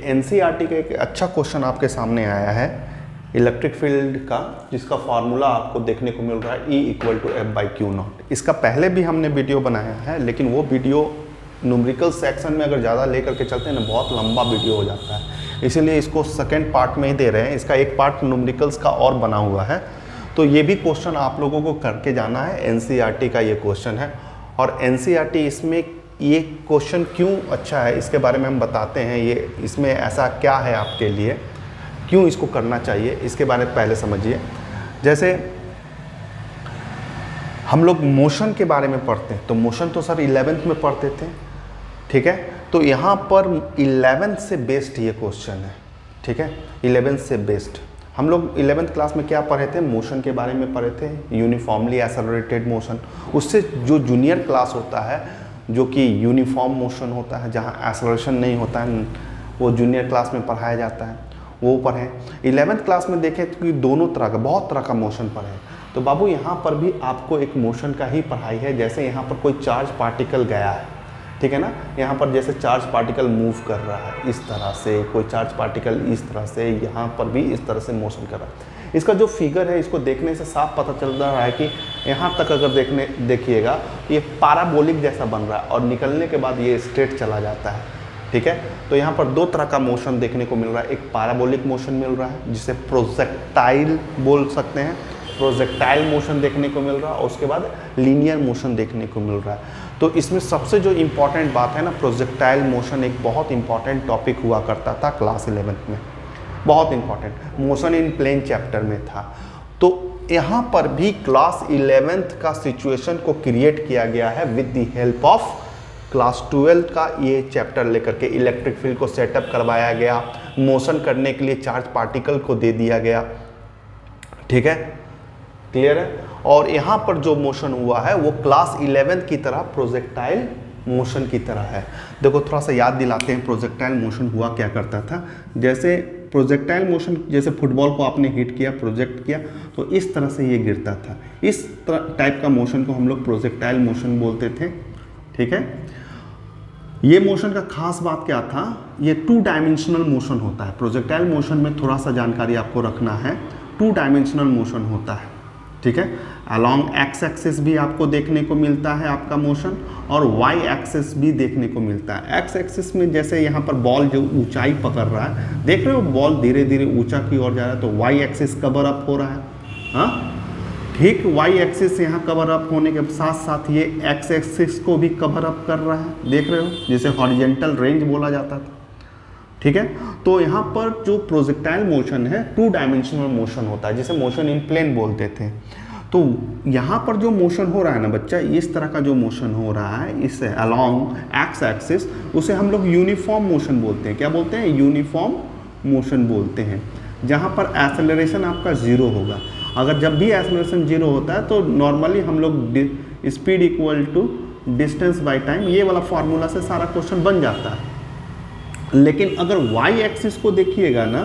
NCERT का एक अच्छा क्वेश्चन आपके सामने आया है इलेक्ट्रिक फील्ड का, जिसका फार्मूला आपको देखने को मिल रहा है E = F/Q0। इसका पहले भी हमने वीडियो बनाया है, लेकिन वो वीडियो न्यूमेरिकल सेक्शन में अगर ज़्यादा लेकर के चलते हैं ना, बहुत लंबा वीडियो हो जाता है, इसीलिए इसको सेकेंड पार्ट में ही दे रहे हैं। इसका एक पार्ट न्यूमेरिकल्स का और बना हुआ है, तो ये भी क्वेश्चन आप लोगों को करके जाना है। एनसीईआरटी का ये क्वेश्चन है, और एनसीईआरटी इसमें ये क्वेश्चन क्यों अच्छा है इसके बारे में हम बताते हैं। ये इसमें ऐसा क्या है आपके लिए, क्यों इसको करना चाहिए, इसके बारे में पहले समझिए। जैसे हम लोग मोशन के बारे में पढ़ते हैं, तो मोशन तो सर 11th में पढ़ते थे, ठीक है। तो यहाँ पर 11th से बेस्ड ये क्वेश्चन है, ठीक है। 11th से बेस्ड हम लोग 11th क्लास में क्या पढ़े थे, मोशन के बारे में पढ़े थे, यूनिफॉर्मली एक्सेलरेटेड मोशन। उससे जो जूनियर क्लास होता है जो कि यूनिफॉर्म मोशन होता है, जहाँ एक्सेलरेशन नहीं होता है, वो जूनियर क्लास में पढ़ाया जाता है, वो पढ़े। 11th क्लास में देखें तो दोनों तरह का, बहुत तरह का मोशन पढ़े। तो बाबू यहाँ पर भी आपको एक मोशन का ही पढ़ाई है। जैसे यहाँ पर कोई चार्ज पार्टिकल गया है, ठीक है ना, यहाँ पर जैसे चार्ज पार्टिकल मूव कर रहा है इस तरह से, कोई चार्ज पार्टिकल इस तरह से, यहाँ पर भी इस तरह से मोशन कर रहा है। इसका जो फिगर है, इसको देखने से साफ पता चल रहा है कि यहाँ तक अगर देखिएगा ये पैराबोलिक जैसा बन रहा है, और निकलने के बाद ये स्ट्रेट चला जाता है, ठीक है। तो यहाँ पर दो तरह का मोशन देखने को मिल रहा है। एक पैराबोलिक मोशन मिल रहा है, जिसे प्रोजेक्टाइल बोल सकते हैं, प्रोजेक्टाइल मोशन देखने को मिल रहा है, और उसके बाद लीनियर मोशन देखने को मिल रहा है। तो इसमें सबसे जो इम्पॉर्टेंट बात है ना, प्रोजेक्टाइल मोशन एक बहुत इंपॉर्टेंट टॉपिक हुआ करता था क्लास 11th में, बहुत important, motion in plane chapter में था। तो यहाँ पर भी क्लास 11th का सिचुएशन को क्रिएट किया गया है with the help of class 12 का ये चैप्टर लेकर के। इलेक्ट्रिक फील्ड को सेटअप करवाया गया, मोशन करने के लिए चार्ज पार्टिकल को दे दिया गया, ठीक है, क्लियर है। और यहाँ पर जो मोशन हुआ है वो क्लास 11th की तरह प्रोजेक्टाइल मोशन की तरह है। देखो थोड़ा सा याद दिलाते हैं, प्रोजेक्टाइल मोशन हुआ क्या करता था। जैसे प्रोजेक्टाइल मोशन, जैसे फुटबॉल को आपने हिट किया, प्रोजेक्ट किया, तो इस तरह से ये गिरता था। इस टाइप का मोशन को हम लोग प्रोजेक्टाइल मोशन बोलते थे, ठीक है। ये मोशन का खास बात क्या था, ये 2 डायमेंशनल मोशन होता है। प्रोजेक्टाइल मोशन में थोड़ा सा जानकारी आपको रखना है, 2 डायमेंशनल मोशन होता है, ठीक है। अलॉन्ग एक्स एक्सिस भी आपको देखने को मिलता है आपका मोशन, और वाई एक्सिस भी देखने को मिलता है। एक्स एक्सिस में जैसे यहाँ पर बॉल जो ऊंचाई पकड़ रहा है, देख रहे हो बॉल धीरे धीरे ऊंचा की ओर जा रहा है, तो वाई एक्सिस कवर अप हो रहा है, हाँ ठीक। वाई एक्सिस यहाँ कवर अप होने के साथ साथ ये एक्स एक्सिस को भी कवर अप कर रहा है, देख रहे हो, जिसे हॉरिजेंटल रेंज बोला जाता था, ठीक है। तो यहाँ पर जो प्रोजेक्टाइल मोशन है 2 डायमेंशनल मोशन होता है, जिसे मोशन इन प्लेन बोलते थे। तो यहाँ पर जो मोशन हो रहा है ना बच्चा, इस तरह का जो मोशन हो रहा है इससे अलोंग एक्स एक्सिस, उसे हम लोग यूनिफॉर्म मोशन बोलते हैं। क्या बोलते हैं? यूनिफॉर्म मोशन बोलते हैं, जहाँ पर एक्सेलरेशन आपका 0 होगा। अगर जब भी एक्सेलरेशन 0 होता है तो नॉर्मली हम लोग speed equal to distance by time, ये वाला फार्मूला से सारा क्वेश्चन बन जाता है। लेकिन अगर वाई एक्सिस को देखिएगा ना,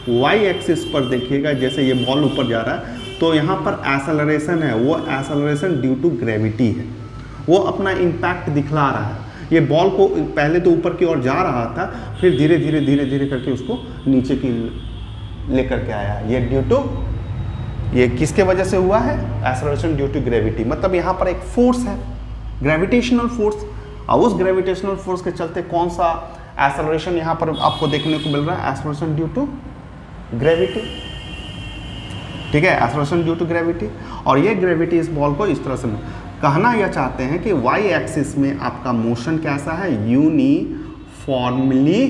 वाई एक्सिस पर देखिएगा, जैसे ये बॉल ऊपर जा रहा है, तो यहाँ पर एक्सेलरेशन है, वो एक्सेलरेशन ड्यू टू ग्रेविटी है, वो अपना इम्पैक्ट दिखला रहा है। ये बॉल को पहले तो ऊपर की ओर जा रहा था, फिर धीरे धीरे करके उसको नीचे की लेकर के आया। ये ड्यू टू, ये किसके वजह से हुआ है? Acceleration due to gravity. मतलब यहाँ पर एक फोर्स है, ग्रेविटेशनल फोर्स, और उस ग्रेविटेशनल फोर्स के चलते कौन सा एक्सेलरेशन यहाँ पर आपको देखने को मिल रहा है? एक्सेलरेशन ड्यू टू ग्रेविटी, ठीक है, एक्सेलरेशन ड्यू टू ग्रेविटी। और ये ग्रेविटी इस बॉल को इस तरह से, कहना यह चाहते हैं कि वाई एक्सिस में आपका मोशन कैसा है? यूनिफॉर्मली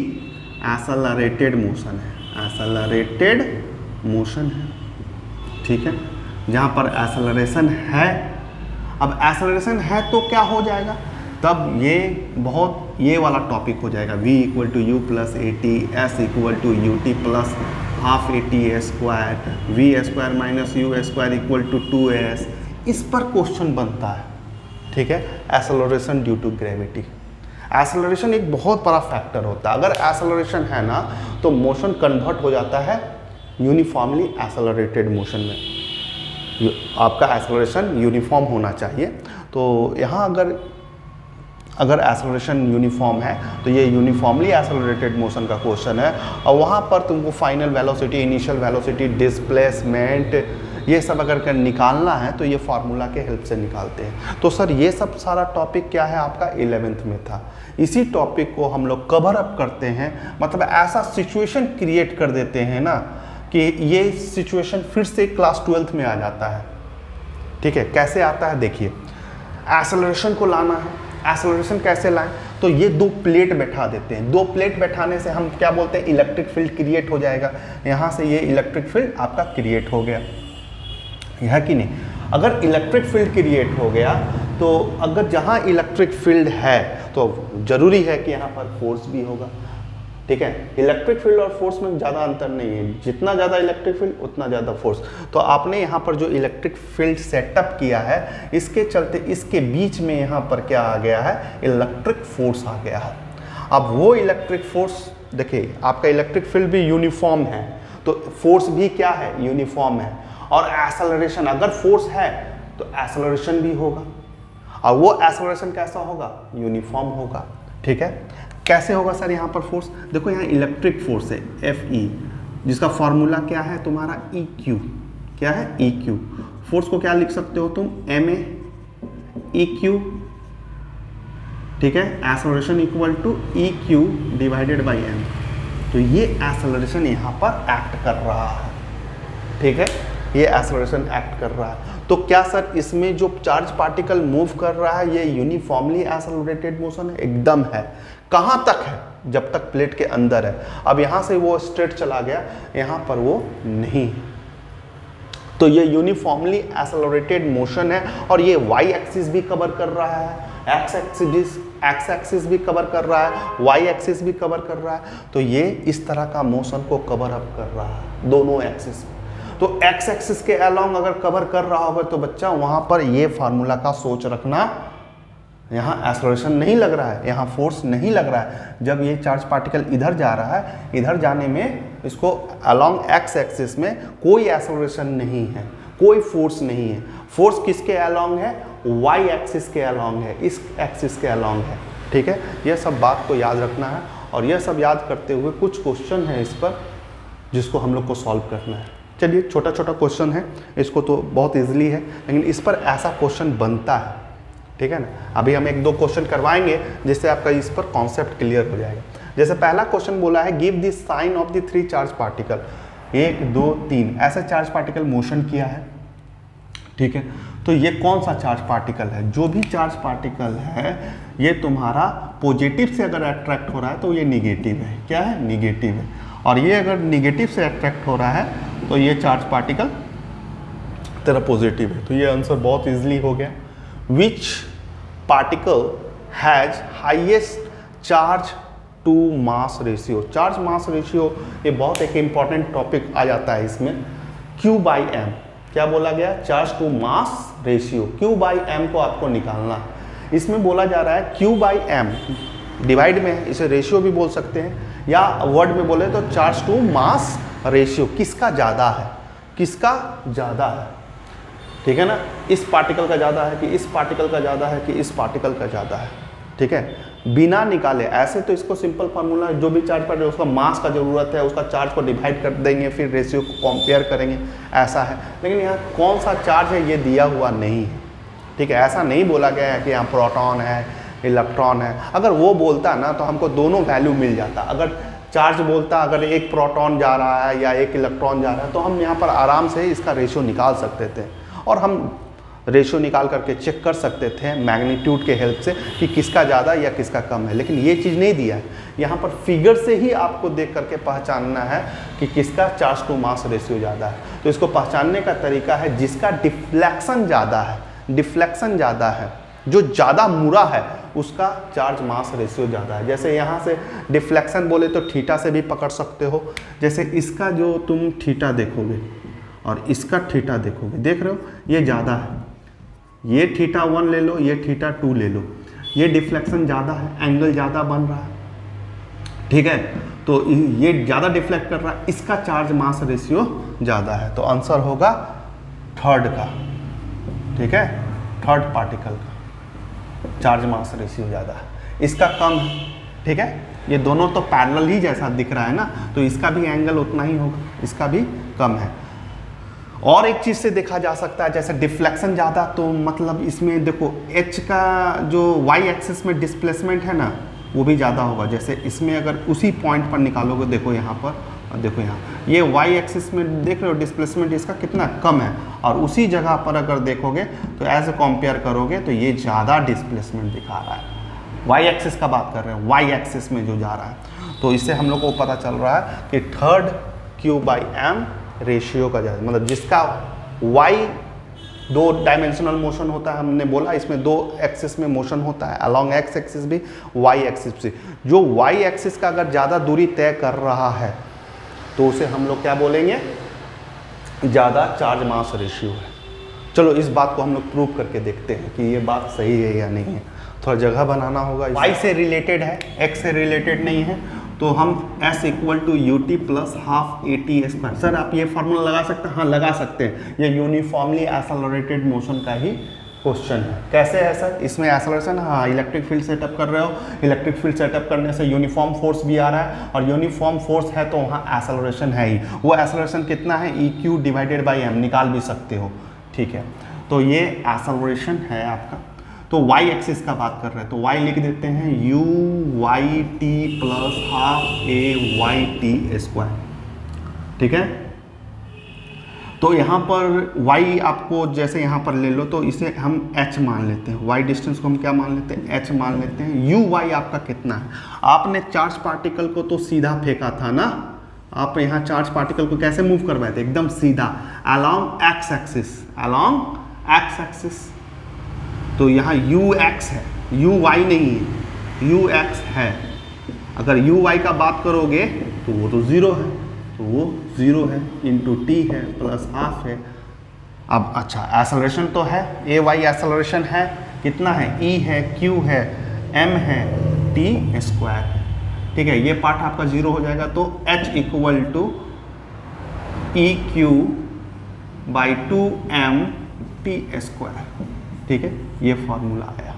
एक्सेलरेटेड मोशन है, एक्सेलरेटेड मोशन है, ठीक है, जहाँ पर एक्सेलरेशन है। अब एक्सेलरेशन है तो क्या हो जाएगा? तब ये बहुत ये वाला टॉपिक हो जाएगा, v = u + at, s = ut + ½ at², v² - u² = 2s। इस पर क्वेश्चन बनता है, ठीक है। Acceleration due to gravity, acceleration एक बहुत बड़ा फैक्टर होता है। अगर एक्सेलरेशन है ना, तो मोशन कन्वर्ट हो जाता है यूनिफॉर्मली एक्सेलरेटेड मोशन में। आपका एक्सेलरेशन यूनिफॉर्म होना चाहिए। तो यहाँ अगर अगर एक्सेलरेशन यूनिफॉर्म है तो ये यूनिफॉर्मली एक्सेलरेटेड मोशन का क्वेश्चन है, और वहाँ पर तुमको final velocity, initial velocity, displacement, ये सब अगर निकालना है तो ये फार्मूला के हेल्प से निकालते हैं। तो सर ये सब सारा टॉपिक क्या है आपका 11th में था। इसी टॉपिक को हम लोग कवर अप करते हैं, मतलब ऐसा सिचुएशन क्रिएट कर देते हैं ना कि ये सिचुएशन फिर से क्लास 12th में आ जाता है। ठीक है, कैसे आता है देखिए, एक्सेलरेशन को लाना है। एक्सेलरेशन कैसे लाएं, तो ये दो प्लेट बैठा देते हैं। दो प्लेट बैठाने से हम क्या बोलते हैं, इलेक्ट्रिक फील्ड क्रिएट हो जाएगा। यहाँ से ये इलेक्ट्रिक फील्ड आपका क्रिएट हो गया, है कि नहीं। अगर इलेक्ट्रिक फील्ड क्रिएट हो गया तो अगर जहाँ इलेक्ट्रिक फील्ड है तो ज़रूरी है कि यहाँ पर फोर्स भी होगा। ठीक है, इलेक्ट्रिक फील्ड और फोर्स में ज़्यादा अंतर नहीं है, जितना ज़्यादा इलेक्ट्रिक फील्ड उतना ज़्यादा फोर्स। तो आपने यहाँ पर जो इलेक्ट्रिक फील्ड सेटअप किया है, इसके चलते इसके बीच में यहाँ पर क्या आ गया है, इलेक्ट्रिक फोर्स आ गया है। अब वो इलेक्ट्रिक फोर्स देखिए, आपका इलेक्ट्रिक फील्ड भी यूनिफॉर्म है तो फोर्स भी क्या है, यूनिफॉर्म है। और एक्सेलरेशन, अगर फोर्स है तो एक्सेलरेशन भी होगा, और वो एक्सेलरेशन कैसा होगा, यूनिफॉर्म होगा। ठीक है, कैसे होगा सर यहाँ पर फोर्स, देखो यहाँ इलेक्ट्रिक फोर्स है Fe, जिसका फॉर्मूला क्या है तुम्हारा EQ, क्या है EQ। फोर्स को क्या लिख सकते हो तुम, ma EQ, ठीक है, acceleration equal to EQ divided by m। तो ये एक्सेलरेशन यहाँ पर एक्ट कर रहा है। ठीक है, ये एक्सेलरेशन एक्ट कर रहा है। तो क्या सर इसमें जो चार्ज पार्टिकल मूव कर रहा है ये यूनिफॉर्मली एक्सेलरेटेड मोशन है, एकदम है। कहाँ तक है, जब तक प्लेट के अंदर है। अब यहाँ से वो स्ट्रेट चला गया, यहाँ पर वो नहीं है, तो ये यूनिफॉर्मली एक्सेलरेटेड मोशन है। और ये y एक्सिस भी कवर कर रहा है, x एक्सिस भी कवर कर रहा है, y एक्सिस भी कवर कर रहा है। तो ये इस तरह का मोशन को कवर अप कर रहा है दोनों एक्सिस। तो x एक्सिस के अलोंग अगर कवर कर रहा होगा तो बच्चा वहाँ पर ये फार्मूला का सोच रखना, यहाँ एक्सेलरेशन नहीं लग रहा है, यहाँ फोर्स नहीं लग रहा है। जब ये चार्ज पार्टिकल इधर जा रहा है, इधर जाने में इसको अलोंग x एक्सिस में कोई एक्सेलरेशन नहीं है, कोई फोर्स नहीं है। फोर्स किसके अलोंग है, y एक्सिस के अलोंग है, इस एक्सिस के अलोंग है। ठीक है, यह सब बात को याद रखना है, और यह सब याद करते हुए कुछ क्वेश्चन है इस पर जिसको हम लोग को सॉल्व करना है। चलिए, छोटा छोटा क्वेश्चन है, इसको तो बहुत इजीली है, लेकिन इस पर ऐसा क्वेश्चन बनता है। ठीक है ना, अभी हम एक दो क्वेश्चन करवाएंगे जिससे आपका इस पर कॉन्सेप्ट क्लियर हो जाएगा। जैसे पहला क्वेश्चन बोला है, give the sign of the 3 charge particle, 1 2 3 ऐसा चार्ज पार्टिकल मोशन किया है। ठीक है, तो ये कौन सा चार्ज पार्टिकल है, जो भी चार्ज पार्टिकल है ये तुम्हारा पॉजिटिव से अगर अट्रैक्ट हो रहा है तो ये निगेटिव है, क्या है, निगेटिव है। और ये अगर निगेटिव से अट्रैक्ट हो रहा है तो ये चार्ज पार्टिकल तेरा पॉजिटिव है। तो ये आंसर बहुत इजीली हो गया। Which particle has highest charge to mass ratio, charge mass ratio ये बहुत एक इंपॉर्टेंट टॉपिक आ जाता है इसमें। Q/m, क्या बोला गया, charge to mass ratio, Q/m को आपको निकालना। इसमें बोला जा रहा है Q/m डिवाइड में, इसे रेशियो भी बोल सकते हैं, या वर्ड में बोले तो चार्ज टू मास रेशियो, किसका ज़्यादा है, किसका ज़्यादा है। ठीक है ना, इस पार्टिकल का ज़्यादा है कि इस पार्टिकल का ज़्यादा है कि इस पार्टिकल का ज़्यादा है। ठीक है, बिना निकाले, ऐसे तो इसको सिंपल फार्मूला, जो भी चार्ज पार्टिकल उसका मास का ज़रूरत है, उसका चार्ज को डिवाइड कर देंगे, फिर रेशियो को कंपेयर करेंगे, ऐसा है। लेकिन यहाँ कौन सा चार्ज है ये दिया हुआ नहीं है। ठीक है, ऐसा नहीं बोला गया है कि यहाँ प्रोटॉन है, इलेक्ट्रॉन है। अगर वो बोलता ना तो हमको दोनों वैल्यू मिल जाता। अगर चार्ज बोलता, अगर एक प्रोटॉन जा रहा है या एक इलेक्ट्रॉन जा रहा है, तो हम यहाँ पर आराम से इसका रेशियो निकाल सकते थे, और हम रेशियो निकाल करके चेक कर सकते थे मैग्नीट्यूड के हेल्प से कि किसका ज़्यादा या किसका कम है। लेकिन ये चीज़ नहीं दिया है, यहाँ पर फिगर से ही आपको देख करके पहचानना है कि किसका चार्ज टू मास रेशियो ज़्यादा है। तो इसको पहचानने का तरीका है, जिसका डिफ्लेक्शन ज़्यादा है, डिफ्लेक्शन ज़्यादा है, जो ज़्यादा मुड़ा है उसका चार्ज मास रेशियो ज़्यादा है। जैसे यहाँ से डिफ्लेक्शन बोले तो थीटा से भी पकड़ सकते हो। जैसे इसका जो तुम थीटा देखोगे और इसका थीटा देखोगे, देख रहे हो ये ज़्यादा है, ये थीटा 1 ले लो, ये थीटा 2 ले लो, ये डिफ्लेक्शन ज़्यादा है, एंगल ज़्यादा बन रहा है। ठीक है, तो ये ज़्यादा डिफ्लेक्ट कर रहा है, इसका चार्ज मास रेशियो ज़्यादा है। तो आंसर होगा थर्ड का। ठीक है, थर्ड पार्टिकल का। चार्ज मास रेशियो ज़्यादा है, इसका कम है, ठीक है। ये दोनों तो पैरेलल ही जैसा दिख रहा है ना, तो इसका भी एंगल उतना ही होगा, इसका भी कम है। और एक चीज़ से देखा जा सकता है, जैसे डिफ्लेक्शन ज़्यादा, तो मतलब इसमें देखो H का जो y एक्सिस में डिस्प्लेसमेंट है ना वो भी ज़्यादा होगा। जैसे इसमें अगर उसी पॉइंट पर निकालोगे, देखो यहाँ पर और देखो यहाँ, ये y एक्सिस में देख रहे हो डिस्प्लेसमेंट इसका कितना कम है, और उसी जगह पर अगर देखोगे तो ऐसे कंपेयर करोगे तो ये ज़्यादा डिस्प्लेसमेंट दिखा रहा है। y एक्सिस का बात कर रहे हैं, y एक्सिस में जो जा रहा है, तो इससे हम लोग को पता चल रहा है कि थर्ड Q/m रेशियो का ज़्यादा, मतलब जिसका y दो डायमेंशनल मोशन होता है, हमने बोला इसमें दो एक्सिस में मोशन होता है, अलोंग x एक्सिस भी y एक्सिस भी। जो y एक्सिस का अगर ज़्यादा दूरी तय कर रहा है तो उसे हम लोग क्या बोलेंगे, ज़्यादा चार्ज मास रेशियो है। चलो इस बात को हम लोग प्रूव करके देखते हैं कि ये बात सही है या नहीं है। थोड़ा जगह बनाना होगा, y से रिलेटेड है, x से रिलेटेड नहीं है, तो हम S = ut + half AT²। Sir आप ये फार्मूला लगा सकते हैं? हाँ लगा सकते हैं, ये यूनिफॉर्मली एक्सेलरेटेड मोशन का ही क्वेश्चन है। कैसे है सर? इसमें एक्सेलरेशन, हाँ इलेक्ट्रिक फील्ड सेटअप कर रहे हो, इलेक्ट्रिक फील्ड सेटअप करने से यूनिफॉर्म फोर्स भी आ रहा है, और यूनिफॉर्म फोर्स है तो वहाँ एक्सेलरेशन है ही। वो एक्सेलरेशन कितना है, EQ/m, निकाल भी सकते हो, ठीक है। तो ये एक्सेलरेशन है आपका। तो y एक्सिस का बात कर रहे हैं तो y लिख देते हैं UYT + हाफ AYT², ठीक है। तो यहाँ पर y आपको जैसे यहाँ पर ले लो, तो इसे हम h मान लेते हैं, y डिस्टेंस को हम क्या मान लेते हैं, h मान लेते हैं। uy आपका कितना है, आपने चार्ज पार्टिकल को तो सीधा फेंका था ना, आप यहाँ चार्ज पार्टिकल को कैसे मूव करवाए थे, एकदम सीधा along x axis, along x axis. तो यहाँ ux है, uy नहीं है, ux है। अगर uy का बात करोगे तो वो तो 0 है, तो वो 0 है, इंटू t है प्लस हाफ है। अब अच्छा एक्सेलरेशन तो है, ay एक्सेलरेशन है, कितना है, e है, q है, m है, t² है, ठीक है। ये पार्ट आपका 0 हो जाएगा, तो h = EQ/2m t², ठीक है। ये फॉर्मूला आया।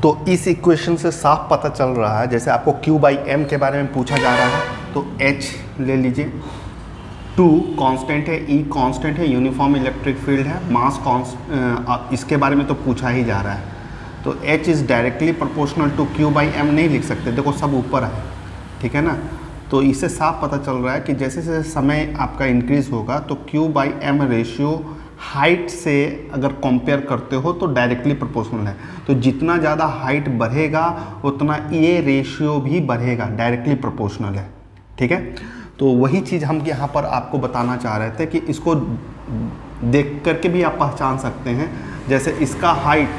तो इस इक्वेशन से साफ पता चल रहा है, जैसे आपको Q/m के बारे में पूछा जा रहा है तो h ले लीजिए, 2 कांस्टेंट है, E कांस्टेंट है, यूनिफॉर्म इलेक्ट्रिक फील्ड है, मास कांस्टेंट, इसके बारे में तो पूछा ही जा रहा है। तो h is directly proportional to Q/m नहीं लिख सकते, देखो सब ऊपर है, ठीक है ना। तो इससे साफ पता चल रहा है कि जैसे जैसे समय आपका इंक्रीज होगा तो Q/m रेशियो हाइट से अगर कंपेयर करते हो तो डायरेक्टली प्रोपोर्शनल है। तो जितना ज़्यादा हाइट बढ़ेगा उतना ये रेशियो भी बढ़ेगा, डायरेक्टली प्रोपोर्शनल है, ठीक है। तो वही चीज़ हम यहाँ पर आपको बताना चाह रहे थे कि इसको देख करके भी आप पहचान सकते हैं। जैसे इसका हाइट,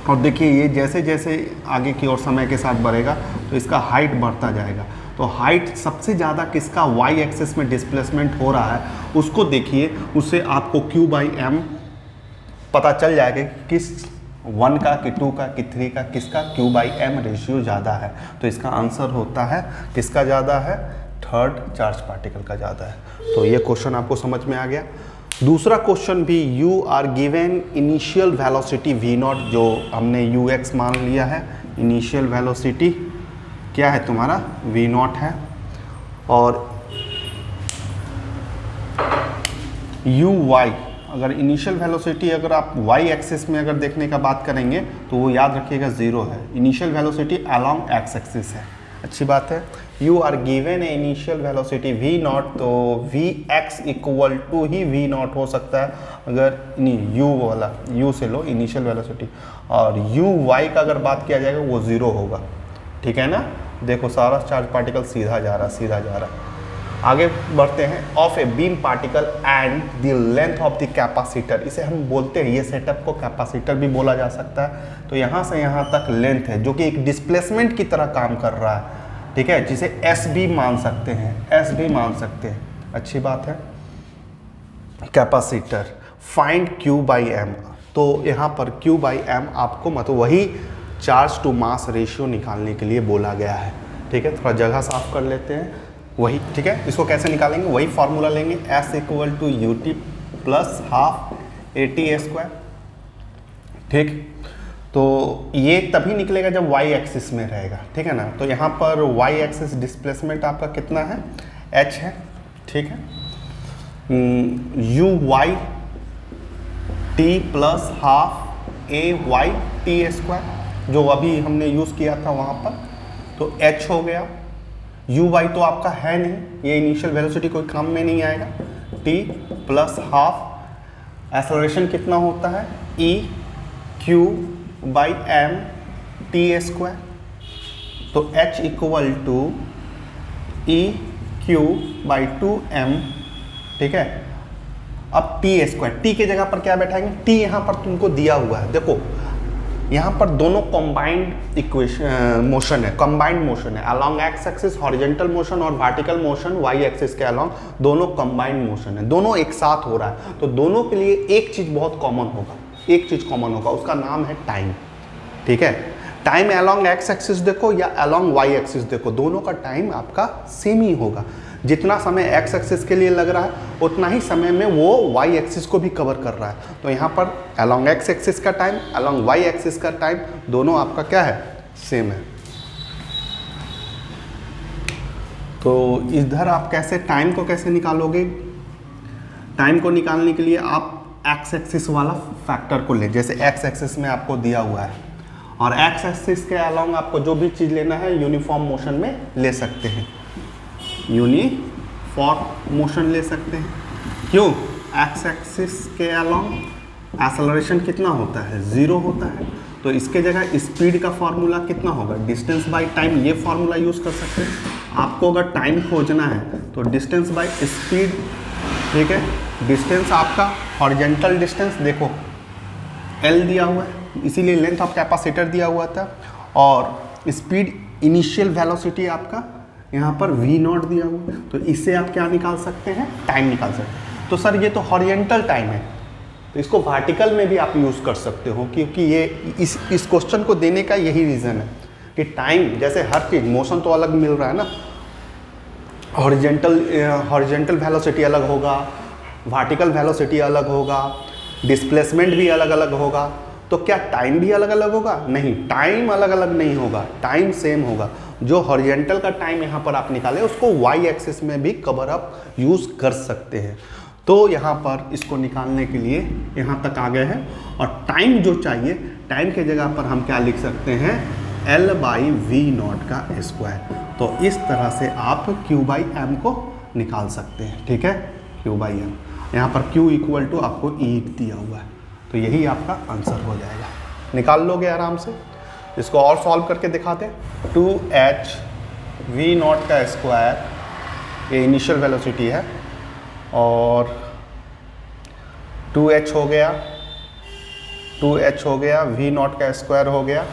और देखिए ये जैसे जैसे आगे की ओर समय के साथ बढ़ेगा तो इसका हाइट बढ़ता जाएगा। तो हाइट सबसे ज़्यादा किसका y एक्सिस में डिस्प्लेसमेंट हो रहा है उसको देखिए, उससे आपको Q/m पता चल जाएगा कि किस 1 का, कि 2 का, कि 3 का, किसका Q/m रेशियो ज़्यादा है। तो इसका आंसर होता है किसका ज़्यादा है, थर्ड चार्ज पार्टिकल का ज़्यादा है। तो ये क्वेश्चन आपको समझ में आ गया। दूसरा क्वेश्चन भी, you are given initial velocity v0, जो हमने ux मान लिया है, इनिशियल वेलोसिटी क्या है तुम्हारा v0 है, और uy, अगर इनिशियल वेलोसिटी अगर आप y एक्सिस में अगर देखने का बात करेंगे तो वो याद रखिएगा 0 है। Initial velocity along x axis है, अच्छी बात है। You are given a initial velocity v0, तो vx = ही v0 हो सकता है, अगर नहीं u वाला u से लो इनिशियल वेलोसिटी, और uy का अगर बात किया जाएगा वो 0 होगा, ठीक है ना। देखो सारा चार्ज पार्टिकल सीधा जा रहा, सीधा जा रहा। आगे बढ़ते हैं। Of a beam particle and the length of the capacitor, इसे हम बोलते हैं, ये सेटअप को कैपेसिटर भी बोला जा सकता है। तो यहाँ से यहाँ तक लेंथ है जो कि एक डिस्प्लेसमेंट की तरह काम कर रहा है, ठीक है, जिसे एस भी मान सकते हैं, एस भी मान सकते हैं, अच्छी बात है। कैपेसिटर, फाइंड Q/m, तो यहाँ पर Q/m आपको मतलब वही चार्ज टू मास रेशियो निकालने के लिए बोला गया है, ठीक है। थोड़ा जगह साफ कर लेते हैं, वही ठीक है। इसको कैसे निकालेंगे, वही फार्मूला लेंगे, S = ut + हाफ AT², ठीक। तो ये तभी निकलेगा जब वाई एक्सिस में रहेगा, ठीक है ना। तो यहाँ पर वाई एक्सिस डिस्प्लेसमेंट आपका कितना है, h है, ठीक है। u Y T plus half a Y T square, जो अभी हमने यूज़ किया था वहाँ पर, तो h हो गया। u वाई तो आपका है नहीं, ये इनिशियल वेलोसिटी कोई काम में नहीं आएगा। t प्लस हाफ, एक्सेलरेशन कितना होता है, e q by M T square, तो h equal to E Q by 2m, ठीक है। अब टी स्क्वायर, टी के जगह पर क्या बैठाएंगे, टी यहाँ पर तुमको दिया हुआ है, देखो यहाँ पर दोनों कंबाइंड इक्वेशन मोशन है, कंबाइंड मोशन है, along x axis horizontal motion और वर्टिकल मोशन वाई एक्सिस के अलोंग, दोनों कंबाइंड मोशन है, दोनों एक साथ हो रहा है। तो दोनों के लिए एक चीज बहुत कॉमन होगा, एक चीज कॉमन होगा, उसका नाम है टाइम, ठीक है। टाइम अलोंग एक्स एक्सिस देखो या अलोंग वाई एक्सिस देखो, दोनों का टाइम आपका सेम ही होगा। जितना समय एक्स एक्सिस के लिए लग रहा है उतना ही समय में वो वाई एक्सिस को भी कवर कर रहा है। तो यहाँ पर अलोंग एक्स एक्सिस का टाइम, अलोंग वाई एक्सिस का टाइम, दोनों आपका क्या है, सेम है। तो इधर आप कैसे टाइम को कैसे निकालोगे, टाइम को निकालने के लिए आप एक्स एक्सिस वाला फैक्टर को ले, जैसे एक्स एक्सिस में आपको दिया हुआ है, और एक्स एक्सिस के अलोंग आपको जो भी चीज़ लेना है यूनिफॉर्म मोशन में ले सकते हैं, यूनिफॉर्म मोशन ले सकते हैं। क्यों, एक्स एक्सिस के अलोंग एक्सेलरेशन कितना होता है, 0 होता है। तो इसके जगह स्पीड का फॉर्मूला कितना होगा, डिस्टेंस बाय टाइम, ये फॉर्मूला यूज़ कर सकते हैं। आपको अगर टाइम खोजना है तो डिस्टेंस बाय स्पीड, ठीक है। डिस्टेंस आपका हॉरिजॉन्टल डिस्टेंस देखो L दिया हुआ है, इसीलिए लेंथ ऑफ कैपेसिटर दिया हुआ था, और स्पीड इनिशियल वेलोसिटी आपका यहाँ पर v0 दिया हुआ है। तो इससे आप क्या निकाल सकते हैं, टाइम निकाल सकते हैं। तो सर ये तो हॉरिजॉन्टल टाइम है, तो इसको वर्टिकल में भी आप यूज़ कर सकते हो, क्योंकि ये इस क्वेश्चन को देने का यही रीज़न है कि टाइम, जैसे हर चीज़, मोशन तो अलग मिल रहा है ना, हॉरिजॉन्टल वेलोसिटी अलग होगा, वर्टिकल वेलोसिटी अलग होगा, डिस्प्लेसमेंट भी अलग अलग होगा, तो क्या टाइम भी अलग अलग होगा, नहीं, टाइम अलग अलग नहीं होगा, टाइम सेम होगा। जो हॉरिजॉन्टल का टाइम यहाँ पर आप निकाले उसको वाई एक्सिस में भी कवर अप यूज़ कर सकते हैं। तो यहाँ पर इसको निकालने के लिए यहाँ तक आ गए हैं, और टाइम जो चाहिए, टाइम के जगह पर हम क्या लिख सकते हैं, L बाई v0 का स्क्वायर। तो इस तरह से आप Q बाई एम को निकाल सकते हैं, ठीक है, Q बाई एम। यहाँ पर Q इक्वल टू आपको E दिया हुआ है, तो यही आपका आंसर हो जाएगा, निकाल लोगे आराम से। इसको और सॉल्व करके दिखाते हैं। 2h v0 का स्क्वायर, ये इनिशियल वेलोसिटी है, और 2h हो गया, 2h हो गया, v0 का स्क्वायर हो गया,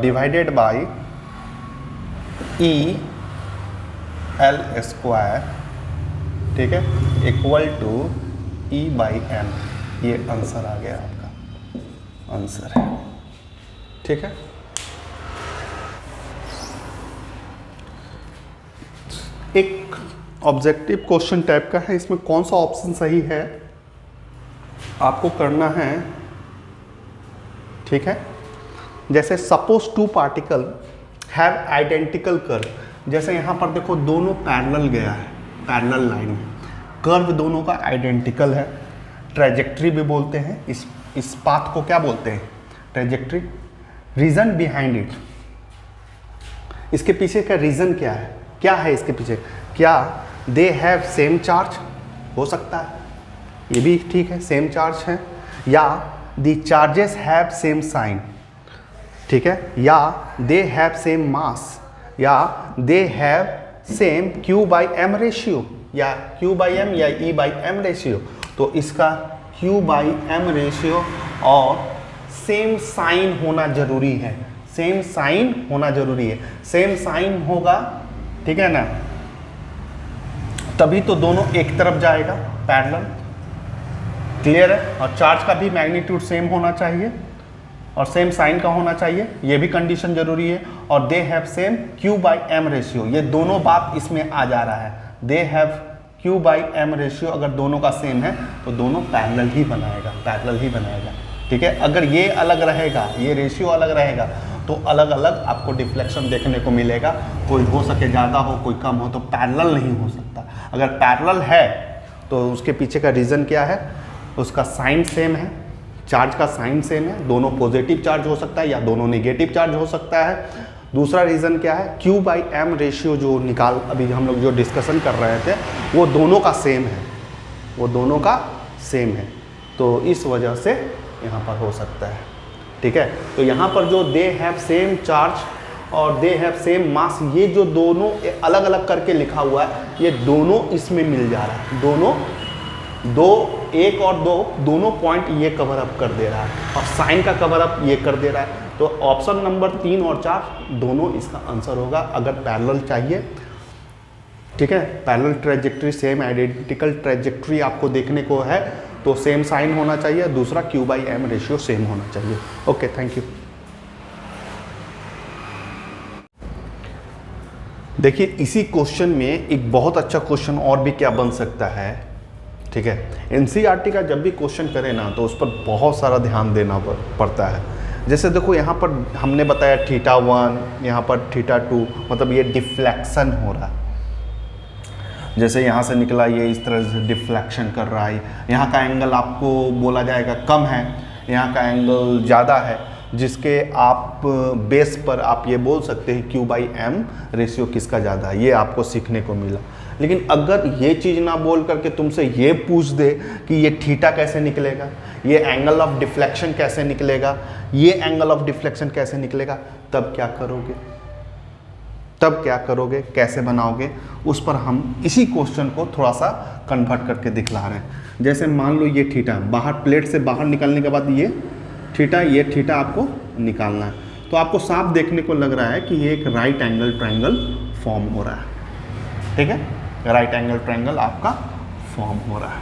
divided by E L square, ठीक है, equal to E by M. ये आंसर आ गया, आपका आंसर है, ठीक है। एक ऑब्जेक्टिव क्वेश्चन टाइप का है, इसमें कौन सा ऑप्शन सही है आपको करना है, ठीक है। जैसे suppose two particle have identical curve, जैसे यहाँ पर देखो दोनों पैरेलल गया है, पैरेलल लाइन है, कर्व दोनों का आइडेंटिकल है, ट्रेजेक्ट्री भी बोलते हैं इस पाथ को, क्या बोलते हैं, ट्रेजेक्ट्री। रीजन बिहाइंड इट, इसके पीछे का रीजन क्या है, क्या है इसके पीछे, क्या दे हैव सेम चार्ज, हो सकता है, ये भी ठीक है, सेम चार्ज है, या the charges have same sign, ठीक है, या दे हैव सेम मास, या they have same Q by M ratio, या Q बाई एम या E बाई एम रेशियो। तो इसका Q बाई एम रेशियो और सेम साइन होना जरूरी है, सेम साइन होना जरूरी है, सेम साइन होगा, ठीक है ना, तभी तो दोनों एक तरफ जाएगा, पैरेलल, क्लियर है। और चार्ज का भी मैग्नीट्यूड सेम होना चाहिए और सेम साइन का होना चाहिए, ये भी कंडीशन जरूरी है। और they have same Q by M ratio, ये दोनों बात इसमें आ जा रहा है, they have Q by M ratio अगर दोनों का सेम है तो दोनों पैरेलल ही बनाएगा, पैरेलल ही बनाएगा, ठीक है। अगर ये अलग रहेगा, ये रेशियो अलग रहेगा, तो अलग अलग आपको डिफ्लेक्शन देखने को मिलेगा। कोई हो सके ज़्यादा हो, कोई कम हो, तो पैरेलल नहीं हो सकता। अगर पैरेलल है तो उसके पीछे का रीज़न क्या है, उसका साइन सेम है, चार्ज का साइन सेम है, दोनों पॉजिटिव चार्ज हो सकता है या दोनों नेगेटिव चार्ज हो सकता है। दूसरा रीज़न क्या है, Q/M रेशियो जो अभी हम लोग जो डिस्कशन कर रहे थे वो दोनों का सेम है, वो दोनों का सेम है, तो इस वजह से यहाँ पर हो सकता है। ठीक है, तो यहाँ पर जो दे हैव सेम चार्ज और दे हैव सेम मास, ये जो दोनों अलग अलग करके लिखा हुआ है, ये दोनों इसमें मिल जा रहा है, दोनों दो, एक और दो, दोनों पॉइंट ये कवर अप कर दे रहा है और साइन का कवर अप ये कर दे रहा है। तो ऑप्शन नंबर 3 और 4 दोनों इसका आंसर होगा अगर पैरेलल चाहिए। ठीक है, parallel trajectory, same identical trajectory आपको देखने को है तो सेम साइन होना चाहिए, दूसरा Q/M रेशियो सेम होना चाहिए। Okay, thank you. देखिए इसी क्वेश्चन में एक बहुत अच्छा क्वेश्चन और भी क्या बन सकता है। ठीक है, एनसीईआरटी का जब भी क्वेश्चन करें ना तो उस पर बहुत सारा ध्यान देना पड़ता है। जैसे देखो यहाँ पर हमने बताया θ1, यहाँ पर θ2, मतलब ये डिफ्लेक्शन हो रहा है। जैसे यहाँ से निकला ये इस तरह से डिफ्लेक्शन कर रहा है, यहाँ का एंगल आपको बोला जाएगा कम है, यहाँ का एंगल ज़्यादा है, जिसके आप बेस पर आप ये बोल सकते हैं Q/M रेशियो किसका ज़्यादा है, ये आपको सीखने को मिला। लेकिन अगर ये चीज़ ना बोल करके तुमसे ये पूछ दे कि ये थीटा कैसे निकलेगा, ये एंगल ऑफ डिफ्लेक्शन कैसे निकलेगा, ये एंगल ऑफ डिफ्लेक्शन कैसे निकलेगा, तब क्या करोगे, तब क्या करोगे, कैसे बनाओगे, उस पर हम इसी क्वेश्चन को थोड़ा सा कन्वर्ट करके दिखला रहे हैं। जैसे मान लो ये थीटा, बाहर प्लेट से बाहर निकलने के बाद ये थीटा आपको निकालना है, तो आपको साफ देखने को लग रहा है कि ये एक राइट एंगल ट्रायंगल फॉर्म हो रहा है। ठीक है, राइट एंगल ट्रायंगल आपका फॉर्म हो रहा है।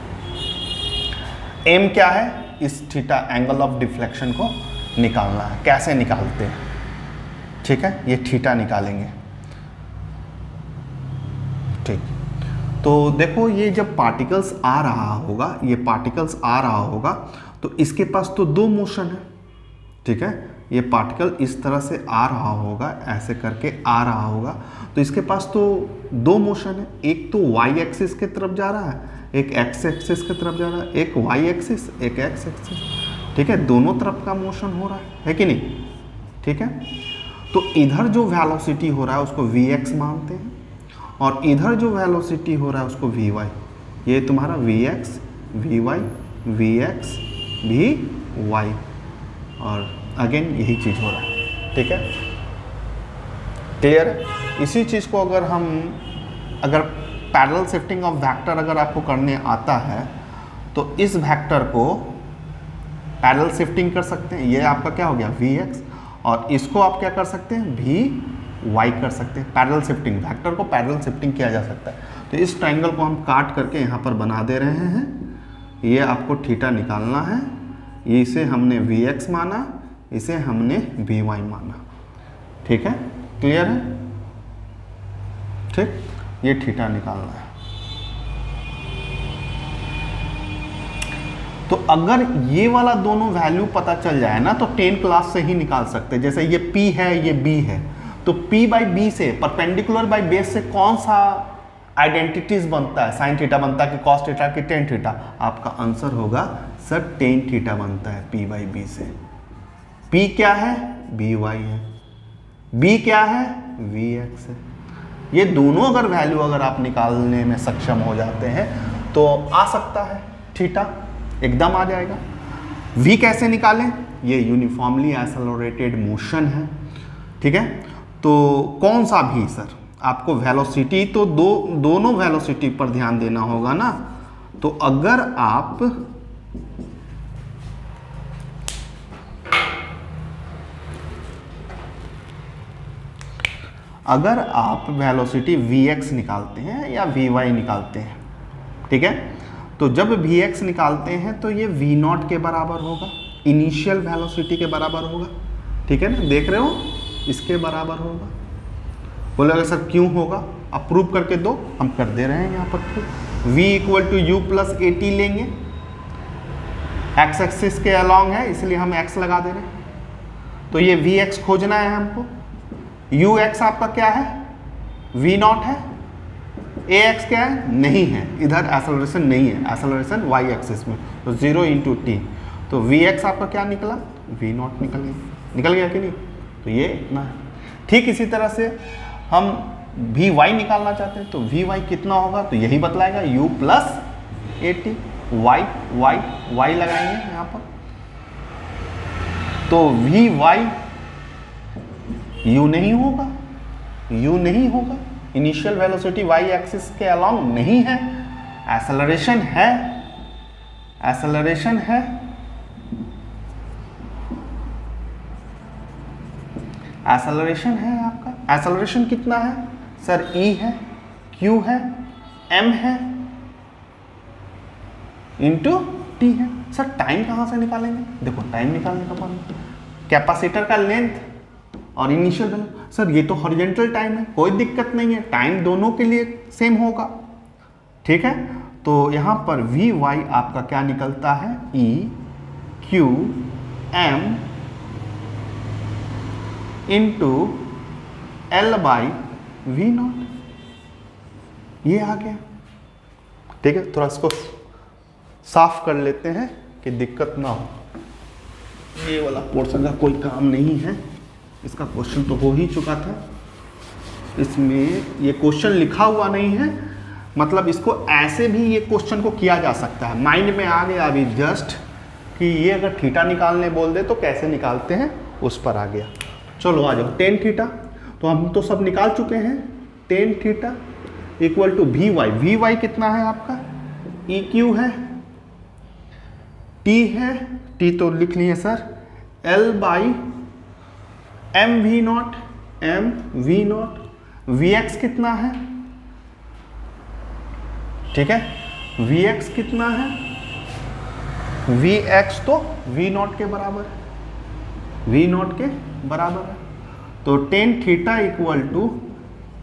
एम क्या है, इस थीटा एंगल ऑफ डिफ्लेक्शन को निकालना है। कैसे निकालते हैं, ठीक है, ये थीटा निकालेंगे। ठीक, तो देखो ये जब पार्टिकल्स आ रहा होगा, ये पार्टिकल्स आ रहा होगा तो इसके पास तो दो मोशन है। ठीक है, ये पार्टिकल इस तरह से आ रहा होगा, ऐसे करके आ रहा होगा, तो इसके पास तो दो मोशन है, एक तो वाई एक्सिस की तरफ जा रहा है, एक एक्स एक्सिस की तरफ जा रहा है, एक वाई एक्सिस, एक एक्स एक्सिस। ठीक है, दोनों तरफ का मोशन हो रहा है कि नहीं। ठीक है, तो इधर जो वेलोसिटी हो रहा है उसको Vx मानते हैं और इधर जो वेलोसिटी हो रहा है उसको Vy। ये तुम्हारा Vx, Vy, Vx, Vy और अगेन यही चीज़ हो रहा है। ठीक है, क्लियर है। इसी चीज़ को अगर पैरेलल शिफ्टिंग ऑफ वेक्टर अगर आपको करने आता है तो इस वेक्टर को पैरेलल शिफ्टिंग कर सकते हैं। ये आपका क्या हो गया Vx, और इसको आप क्या कर सकते हैं Vy कर सकते हैं। पैरेलल शिफ्टिंग, वेक्टर को पैरेलल शिफ्टिंग किया जा सकता है। तो इस ट्रायंगल को हम काट करके यहाँ पर बना दे रहे हैं। ये आपको थीटा निकालना है, इसे हमने Vx माना, इसे हमने Vy माना। ठीक है, क्लियर है। ठीक, ये थीटा निकालना है। तो अगर ये वाला दोनों वैल्यू पता चल जाए ना तो 10 क्लास से ही निकाल सकते हैं। जैसे ये P है, ये B है, तो P/B से, परपेंडिकुलर बाय बेस से कौन सा आइडेंटिटीज बनता है, साइन थीटा बनता है कि कॉस थीटा कि टेन थीटा। आपका आंसर होगा सर टेन थीटा बनता है P/B से। P क्या है, By है, B क्या है, Vx है। ये दोनों अगर वैल्यू अगर आप निकालने में सक्षम हो जाते हैं तो आ सकता है थीटा, एकदम आ जाएगा। V कैसे निकालें, ये यूनिफॉर्मली एक्सेलरेटेड मोशन है। ठीक है, तो कौन सा भी सर, आपको वेलोसिटी तो दोनों वेलोसिटी पर ध्यान देना होगा ना। तो अगर आप वेलोसिटी Vx निकालते हैं या Vy निकालते हैं, ठीक है, तो जब Vx निकालते हैं तो ये V0 के बराबर होगा, इनिशियल वेलोसिटी के बराबर होगा। ठीक है ना, देख रहे हो, इसके बराबर होगा। बोलेगा सर क्यों होगा, आप प्रूव करके दो, हम कर दे रहे हैं यहाँ पर। V = U + AT लेंगे, एक्स एक्सिस के अलॉन्ग है इसलिए हम एक्स लगा दे रहे हैं। तो ये वी एक्स खोजना है हमको। यू एक्स आपका क्या है, वी नॉट है। ए एक्स क्या है, नहीं है, इधर एक्सेलरेशन नहीं है, एक्सेलरेशन वाई एक्सिस में, तो 0 × t। तो वी एक्स आपका क्या निकला, वी नॉट निकल गया कि नहीं, तो ये इतना है। ठीक इसी तरह से हम वी वाई निकालना चाहते हैं, तो वी वाई कितना होगा, तो यही बतलाएगा u + at। Y Y Y लगाएंगे यहाँ पर, तो वी वाई u नहीं होगा, u नहीं होगा, इनिशियल वेलोसिटी वाई एक्सिस के अलॉन्ग नहीं है, एक्सेलरेशन है, एक्सेलरेशन है, एक्सेलरेशन है आपका। एक्सेलरेशन कितना है सर, e है, q है, m है, इंटू t है। सर टाइम कहाँ से निकालेंगे, देखो टाइम निकालने का बाद कैपेसिटर का लेंथ और इनिशियल वैल्यू। सर ये तो हॉरिजॉन्टल टाइम है, कोई दिक्कत नहीं है, टाइम दोनों के लिए सेम होगा, ठीक है। तो यहाँ पर वी वाई आपका क्या निकलता है, e q m into L/v0, ये आ गया, ठीक है। थोड़ा इसको साफ कर लेते हैं कि दिक्कत ना हो। ये वाला पोर्शन का कोई काम नहीं है, इसका क्वेश्चन तो हो ही चुका था, इसमें ये क्वेश्चन लिखा हुआ नहीं है, मतलब इसको ऐसे भी ये क्वेश्चन को किया जा सकता है। माइंड में आ गया अभी जस्ट कि ये अगर थीटा निकालने बोल दे तो कैसे निकालते हैं, उस पर आ गया। चलो आ जाओ, टेन थीटा तो हम तो सब निकाल चुके हैं। Tan theta equal to V Y, V Y कितना है आपका, ई क्यू है, टी है, टी तो लिख लिए सर, L/mv0, mv0, vx कितना है, ठीक है, vx कितना है, vx तो v0 के बराबर है, v0 के बराबर है। तो tan theta equal to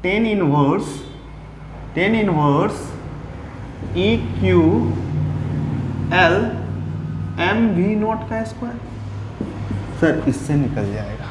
tan inverse E Q L m v0 का स्क्वायर। सर इससे निकल जाएगा,